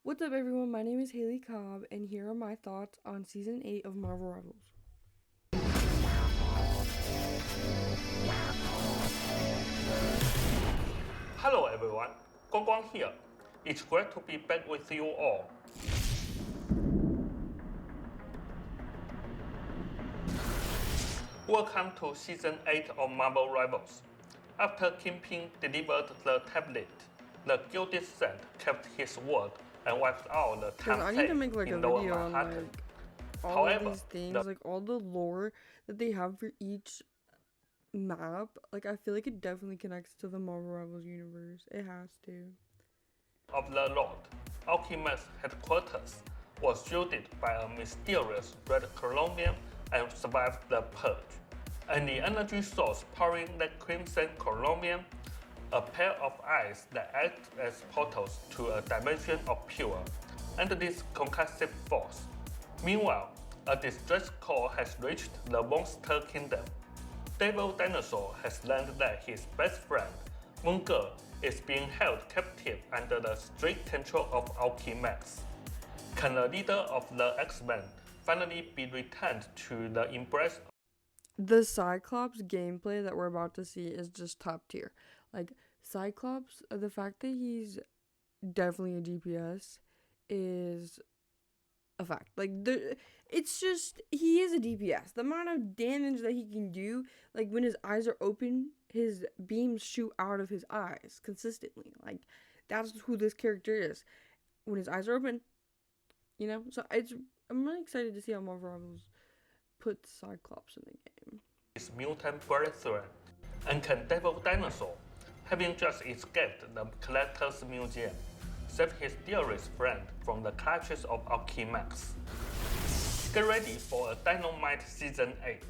What's up, everyone? My name is Hailey Cobb, and here are my thoughts on Season 8 of Marvel Rivals. Hello everyone, Guang here. It's great to be back with you all. Welcome to Season 8 of Marvel Rivals. After Kingpin delivered the tablet, the Gilded Saint kept his word and wiped out the Because I need to make like a in Lower video on Manhattan. all of However, these things, like all the lore that they have for each map. Like I feel like it definitely connects to the Marvel Rivals universe. It has to. Of the Lord, Alchemist's headquarters was shielded by a mysterious red colonium and survived the purge. And the energy source powering the crimson colonium, a pair of eyes that act as portals to a dimension of pure, and this concussive force. Meanwhile, a distress call has reached the monster kingdom. Devil Dinosaur has learned that his best friend, Moon Girl, is being held captive under the strict control of Alchemax. Can the leader of the X-Men finally be returned to the embrace? The Cyclops gameplay that we're about to see is just top tier. Like Cyclops, the fact that he's definitely a DPS is a fact. It's just he is a DPS. The amount of damage that he can do, like when his eyes are open, his beams shoot out of his eyes consistently. Like that's who this character is. When his eyes are open, So I'm really excited to see how Marvel Rivals put Cyclops in the game. His mutant brethren, and can Devil Dinosaur, having just escaped the Collector's Museum, save his dearest friend from the clutches of Alchemax? Get ready for a Dynamite Season 8.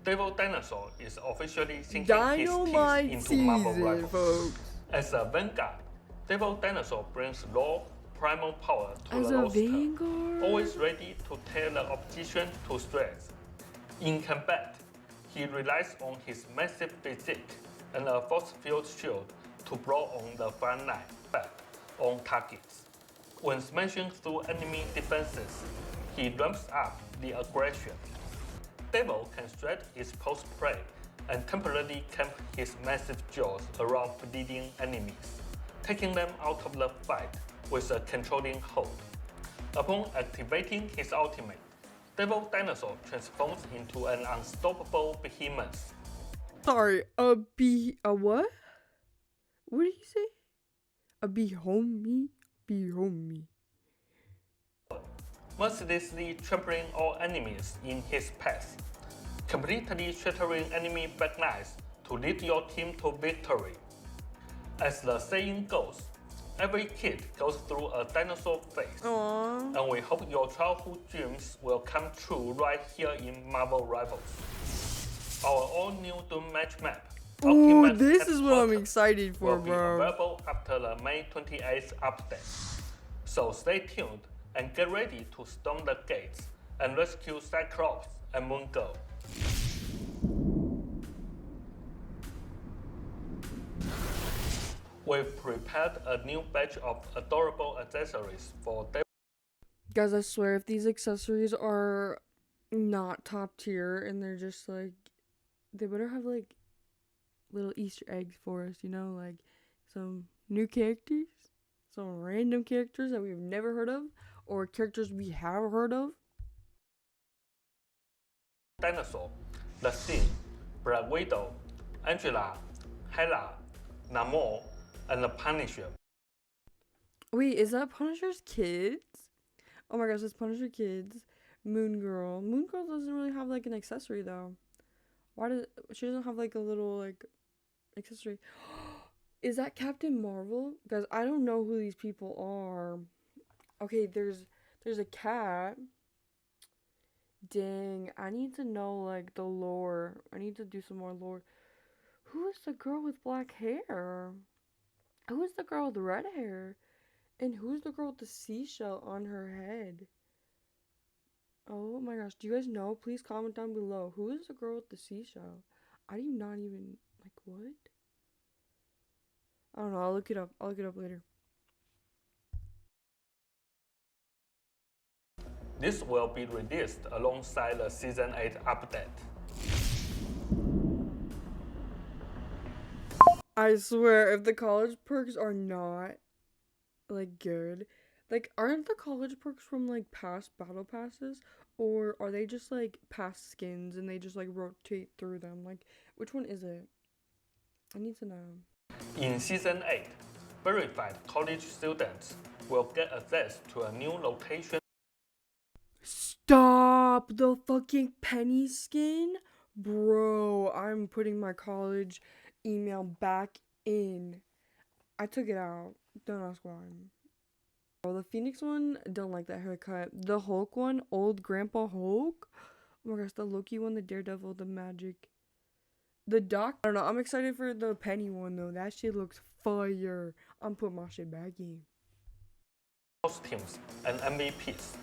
Devil Dinosaur is officially sinking his teeth into Marvel Rivals. Folks. As a vanguard, Devil Dinosaur brings raw, primal power to the roster, always ready to tear the opposition to shreds. In combat, he relies on his massive physique and a force-field shield to blow on the front line back on targets. When smashing through enemy defenses, he ramps up the aggression. Devil can shred his post-prey and temporarily camp his massive jaws around bleeding enemies, taking them out of the fight with a controlling hold. Upon activating his ultimate, Devil Dinosaur transforms into an unstoppable behemoth. Sorry, a what? What did he say? A behomie? Behomie. Mercilessly trampling all enemies in his path, completely shattering enemy backlines to lead your team to victory. As the saying goes, every kid goes through a dinosaur phase. Aww. And we hope your childhood dreams will come true right here in Marvel Rivals. Our all-new Doom Match map. Ooh, this is what I'm excited for, will bro. Be available after the May 28th update. So stay tuned and get ready to storm the gates and rescue Cyclops and Moon Girl. We've prepared a new batch of adorable accessories for Devil. Guys, I swear, if these accessories are not top tier and they're just like, they better have like little Easter eggs for us, like some new characters, some random characters that we've never heard of, or characters we have heard of. Dinosaur, The Thing, Black Widow, Angela, Hela, Namor, and the Punisher. Wait, is that Punisher's kids? Oh my gosh, it's Punisher kids. Moon Girl. Moon Girl doesn't really have like an accessory though. She doesn't have like a little like accessory? Is that Captain Marvel? Guys, I don't know who these people are. Okay, there's a cat. Dang, I need to know like the lore. I need to do some more lore. Who is the girl with black hair? Who is the girl with red hair? And who's the girl with the seashell on her head? Oh my gosh, do you guys know? Please comment down below. Who is the girl with the seashell? I do not even, like, what? I don't know, I'll look it up. I'll look it up later. This will be released alongside the Season 8 update. I swear, if the college perks are not, like, good, like, aren't the college perks from, like, past battle passes? Or are they just, like, past skins and they just, like, rotate through them? Like, which one is it? I need to know. In Season 8, verified college students will get access to a new location. Stop the fucking penny skin? Bro, I'm putting my college email back in. I took it out. Don't ask why. Oh, the Phoenix one, don't like that haircut. The Hulk one, old Grandpa Hulk. Oh my gosh, the Loki one, the Daredevil, the Magic. The Doc, I don't know. I'm excited for the Penny one though. That shit looks fire. I'm putting my shit back in. Costumes and MVPs.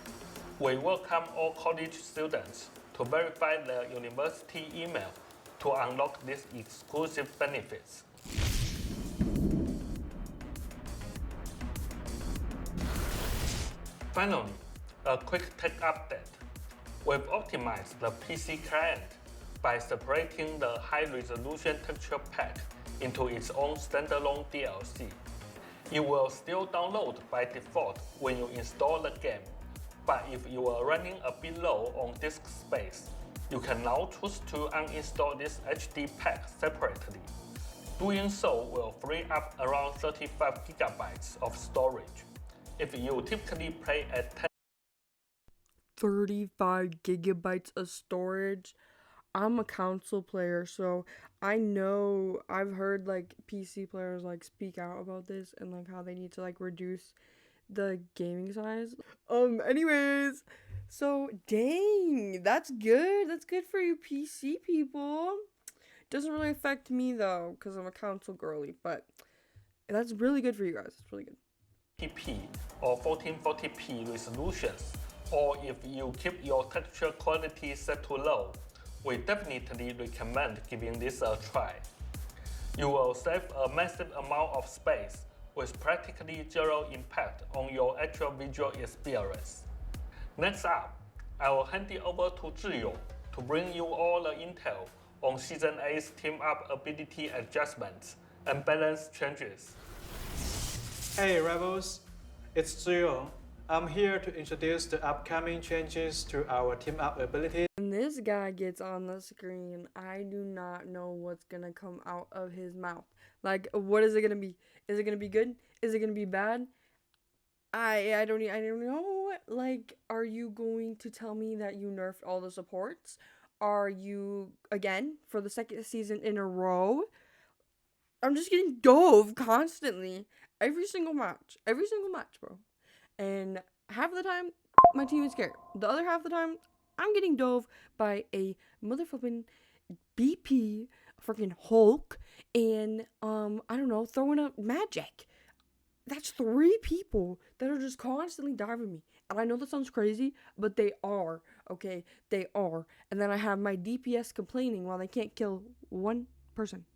We welcome all college students to verify their university email to unlock these exclusive benefits. Finally, a quick tech update. We've optimized the PC client by separating the high-resolution texture pack into its own standalone DLC. It will still download by default when you install the game, but if you are running a bit low on disk space, you can now choose to uninstall this HD pack separately. Doing so will free up around 35 GB of storage. If you typically play at 35 GB of storage. I'm a console player, so I know I've heard like PC players like speak out about this and like how they need to like reduce the gaming size. Anyways, so dang, that's good. That's good for you PC people. Doesn't really affect me though, because I'm a console girly, but that's really good for you guys. It's really good. 1080p or 1440p resolutions, or if you keep your texture quality set to low, we definitely recommend giving this a try. You will save a massive amount of space with practically zero impact on your actual visual experience. Next up, I will hand it over to Zhiyo to bring you all the intel on Season 8's team-up ability adjustments and balance changes. Hey Rebels, it's Zhiyo. I'm here to introduce the upcoming changes to our team-up ability. When this guy gets on the screen, I do not know what's gonna come out of his mouth. Like, what is it gonna be? Is it gonna be good? Is it gonna be bad? I don't know. Like, are you going to tell me that you nerfed all the supports? Are you, again, for the second season in a row? I'm just getting dove constantly. Every single match, bro. And half of the time, my team is scared. The other half of the time, I'm getting dove by a motherfucking BP, freaking Hulk, and, I don't know, throwing up magic. That's 3 people that are just constantly diving me. And I know that sounds crazy, but they are, okay? They are. And then I have my DPS complaining while they can't kill one person.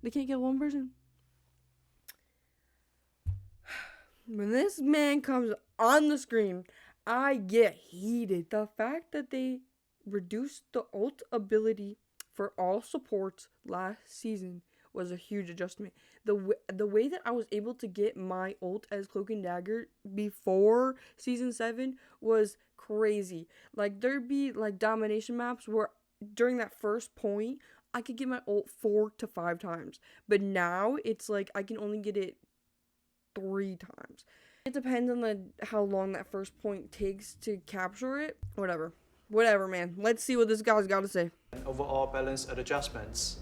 They can't kill one person. When this man comes on the screen, I get heated. The fact that they reduced the ult ability for all supports last season was a huge adjustment. The way that I was able to get my ult as Cloak and Dagger before Season 7 was crazy. Like, there'd be, like, domination maps where during that first point, I could get my ult 4 to 5 times. But now, it's like, I can only get it 3 times. It depends on how long that first point takes to capture it. Whatever, man. Let's see what this guy's got to say. And overall balance adjustments.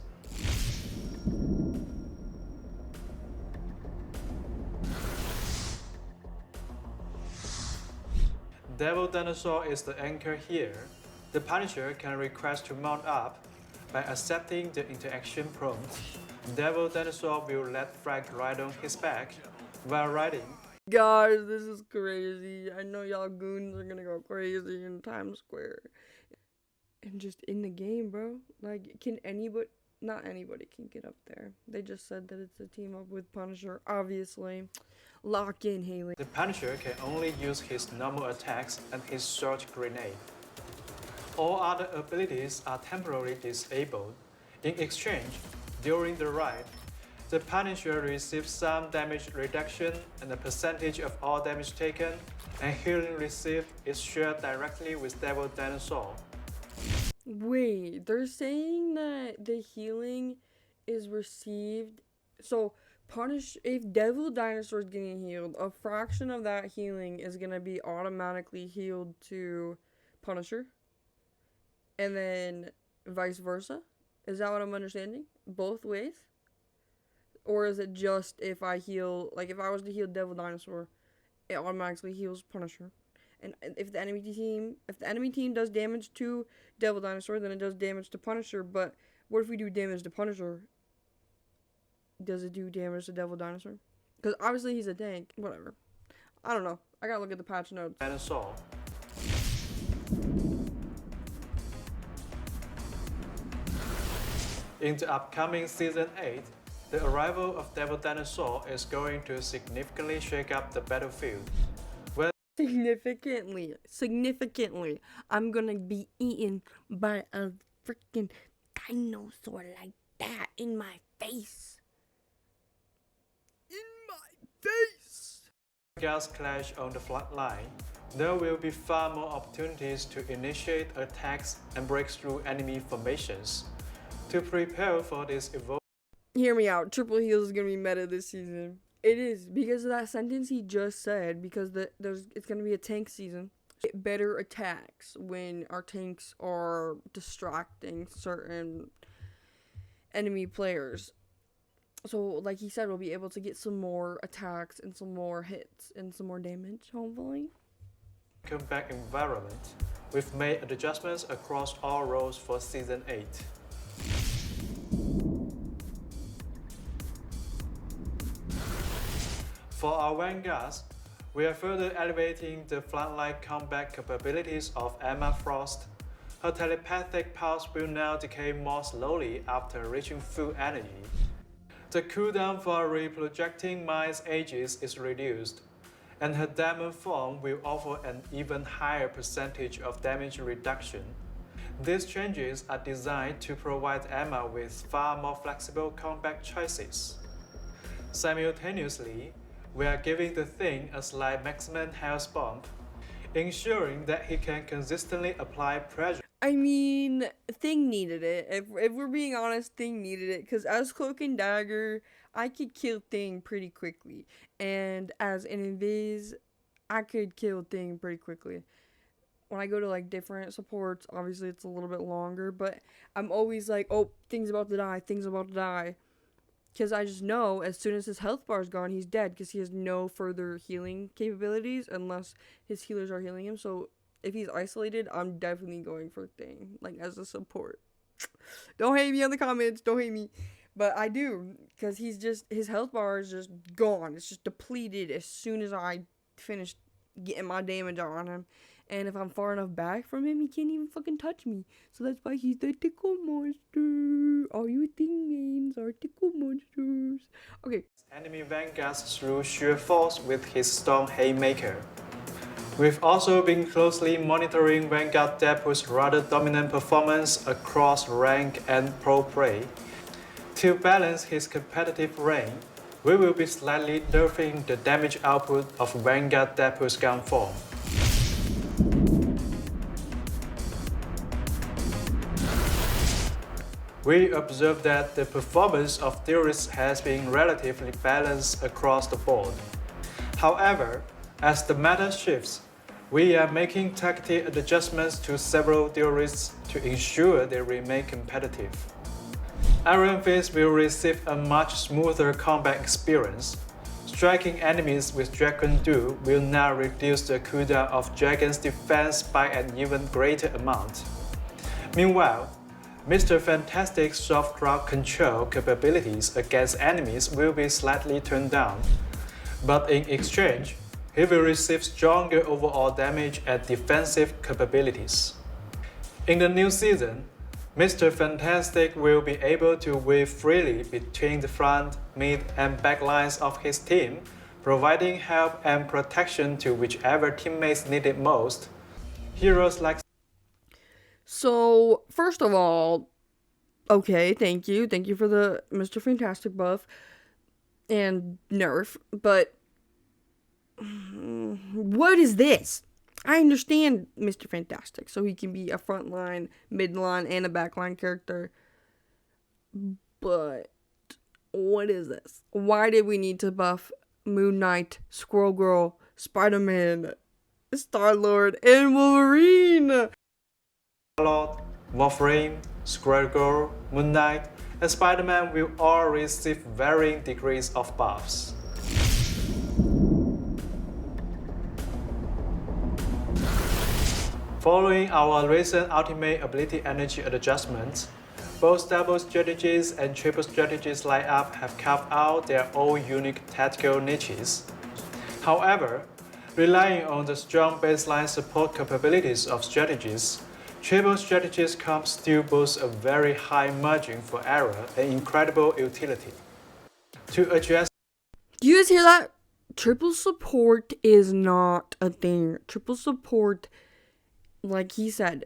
Devil Dinosaur is the anchor here. The Punisher can request to mount up by accepting the interaction prompt. Devil Dinosaur will let Frag ride on his back while riding. Guys, this is crazy. I know y'all goons are gonna go crazy in Times Square. And just in the game, bro. Like, can anybody... not anybody can get up there. They just said that it's a team up with Punisher, obviously. Lock in, Hailey. The Punisher can only use his normal attacks and his short grenade. All other abilities are temporarily disabled. In exchange, during the ride, the Punisher receives some damage reduction and a percentage of all damage taken, and healing received is shared directly with Devil Dinosaur. Wait, they're saying that the healing is received. So, if Devil Dinosaur is getting healed, a fraction of that healing is gonna be automatically healed to Punisher, and then vice versa. Is that what I'm understanding? Both ways? Or is it just if I heal, like if I was to heal Devil Dinosaur, it automatically heals Punisher? And if the enemy team does damage to Devil Dinosaur, then it does damage to Punisher. But what if we do damage to Punisher? Does it do damage to Devil Dinosaur? Because obviously he's a tank. Whatever. I don't know. I gotta look at the patch notes. Dinosaur. In the upcoming Season 8, the arrival of Devil Dinosaur is going to significantly shake up the battlefield. Significantly, I'm gonna be eaten by a freaking dinosaur like that in my face. Gas clash on the front line, there will be far more opportunities to initiate attacks and break through enemy formations. To prepare for this Hear me out. Triple heals is gonna be meta this season. It is because of that sentence he just said. Because it's gonna be a tank season. Get better attacks when our tanks are distracting certain enemy players. So, like he said, we'll be able to get some more attacks and some more hits and some more damage, hopefully. combat environment. We've made adjustments across all roles for Season 8. For our vanguards, we are further elevating the frontline combat capabilities of Emma Frost. Her telepathic pulse will now decay more slowly after reaching full energy. The cooldown for reprojecting Mine's Aegis is reduced, and her diamond form will offer an even higher percentage of damage reduction. These changes are designed to provide Emma with far more flexible combat choices. Simultaneously, we are giving the Thing a slight maximum health bump, ensuring that he can consistently apply pressure. I mean, Thing needed it. If we're being honest, Thing needed it. Because as Cloak and Dagger, I could kill Thing pretty quickly. And as an Invis, I could kill Thing pretty quickly. When I go to like different supports, obviously it's a little bit longer. But I'm always like, oh, Thing's about to die. Thing's about to die. Because I just know as soon as his health bar is gone, he's dead. Because he has no further healing capabilities unless his healers are healing him. So if he's isolated, I'm definitely going for Thing, like as a support. Don't hate me in the comments, don't hate me. But I do, because his health bar is just gone. It's just depleted as soon as I finish getting my damage on him. And if I'm far enough back from him, he can't even fucking touch me. So that's why he's the tickle monster. All you Thing names are tickle monsters. Okay. Enemy vanguards through sheer force with his Stone Haymaker. We've also been closely monitoring Vanguard Deadpool's rather dominant performance across rank and pro play. To balance his competitive reign, we will be slightly nerfing the damage output of Vanguard Deadpool's gun form. We observe that the performance of theorists has been relatively balanced across the board. However, as the meta shifts, we are making targeted adjustments to several theorists to ensure they remain competitive. Iron Fist will receive a much smoother combat experience. Striking enemies with Dragon Dew will now reduce the cooldown of Dragon's defense by an even greater amount. Meanwhile, Mr. Fantastic's soft crowd control capabilities against enemies will be slightly turned down, but in exchange, he will receive stronger overall damage and defensive capabilities. In the new season, Mr. Fantastic will be able to weave freely between the front, mid, and back lines of his team, providing help and protection to whichever teammates need it most. Heroes like So, first of all, okay, thank you. Thank you for the Mr. Fantastic buff and nerf, but what is this? I understand Mr. Fantastic, so he can be a front line, mid line, and a back line character. But what is this? Why did we need to buff Moon Knight, Squirrel Girl, Spider-Man, Star-Lord, and Wolverine? Lord, Wolverine, Squirrel Girl, Moon Knight, and Spider-Man will all receive varying degrees of buffs. Following our recent ultimate ability energy adjustments, both double strategies and triple strategies lineup have carved out their own unique tactical niches. However, relying on the strong baseline support capabilities of strategies, triple strategies come still boast a very high margin for error and incredible utility. To address Do you guys hear that? Triple support is not a thing. Triple support, like he said,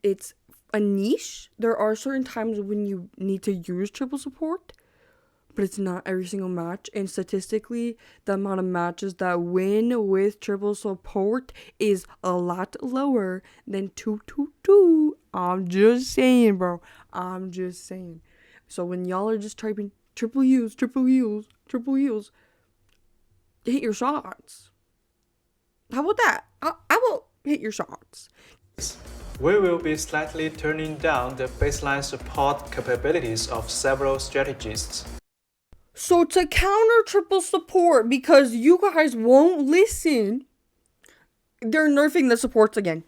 it's a niche. There are certain times when you need to use triple support, but it's not every single match. And statistically, the amount of matches that win with triple support is a lot lower than 2-2-2. I'm just saying, bro. I'm just saying. So when y'all are just typing triple heals, hit your shots. How about that? I will hit your shots. we will be slightly turning down the baseline support capabilities of several strategists. So to counter triple support, because you guys won't listen, they're nerfing the supports again.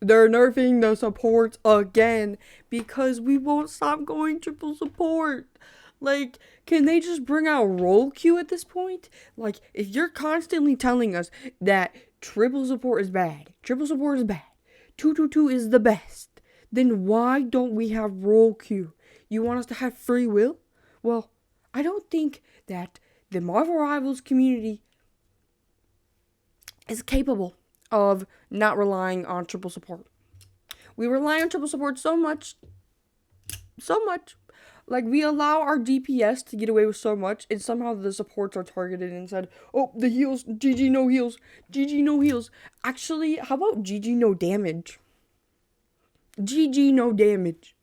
They're nerfing the supports again because we won't stop going triple support. Like, can they just bring out roll queue at this point? Like, if you're constantly telling us that triple support is bad, 2-2-2 is the best, then why don't we have roll queue? You want us to have free will? Well, I don't think that the Marvel Rivals community is capable of not relying on triple support. We rely on triple support so much. Like, we allow our DPS to get away with so much, and somehow the supports are targeted and said, oh, the heals, GG no heals. Actually, how about GG no damage? GG no damage.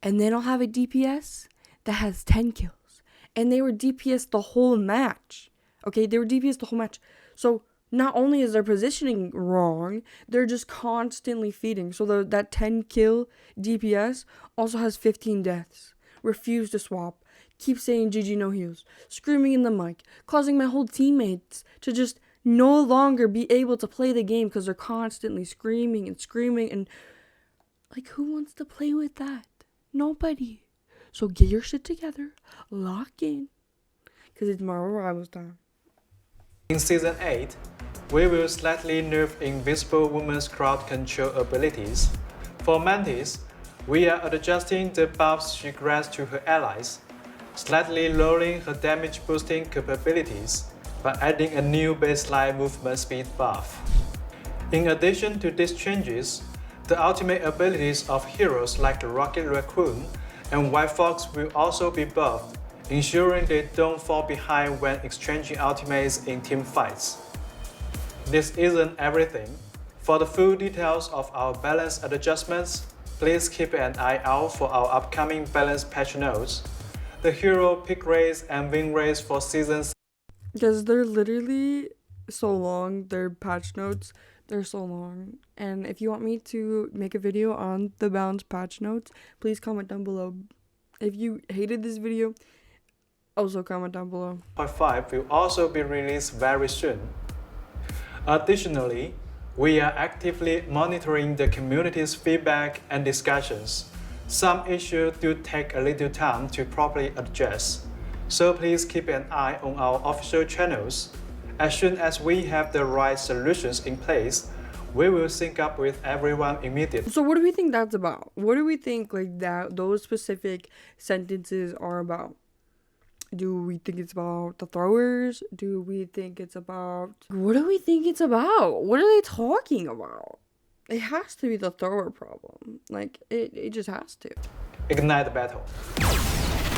And then I'll have a DPS that has 10 kills. And they were DPS the whole match. Okay, they were DPS the whole match. So not only is their positioning wrong, they're just constantly feeding. So that 10 kill DPS also has 15 deaths. Refuse to swap. Keep saying GG no heals. Screaming in the mic. Causing my whole teammates to just no longer be able to play the game because they're constantly screaming. And like, who wants to play with that? Nobody. So get your shit together. Lock in. Because it's Marvel Rivals time. In Season 8, we will slightly nerf Invisible Woman's crowd control abilities. For Mantis, we are adjusting the buffs she grants to her allies, slightly lowering her damage boosting capabilities by adding a new baseline movement speed buff. In addition to these changes, the ultimate abilities of heroes like the Rocket Raccoon and White Fox will also be buffed, ensuring they don't fall behind when exchanging ultimates in team fights. This isn't everything. For the full details of our balance adjustments, please keep an eye out for our upcoming balance patch notes. The hero pick rates and win rates for Season 6. Because they're literally so long, their patch notes, they're so long. And if you want me to make a video on the balance patch notes, please comment down below. If you hated this video, also comment down below. Part 5 will also be released very soon. Additionally, we are actively monitoring the community's feedback and discussions. Some issues do take a little time to properly address, so please keep an eye on our official channels. As soon as we have the right solutions in place, We will sync up with everyone immediately. So what do we think that's about? What do we think like that those specific sentences are about? Do we think it's about the throwers? Do we think it's about... What do we think it's about? What are they talking about? It has to be the thrower problem. Like, it just has to. Ignite the battle.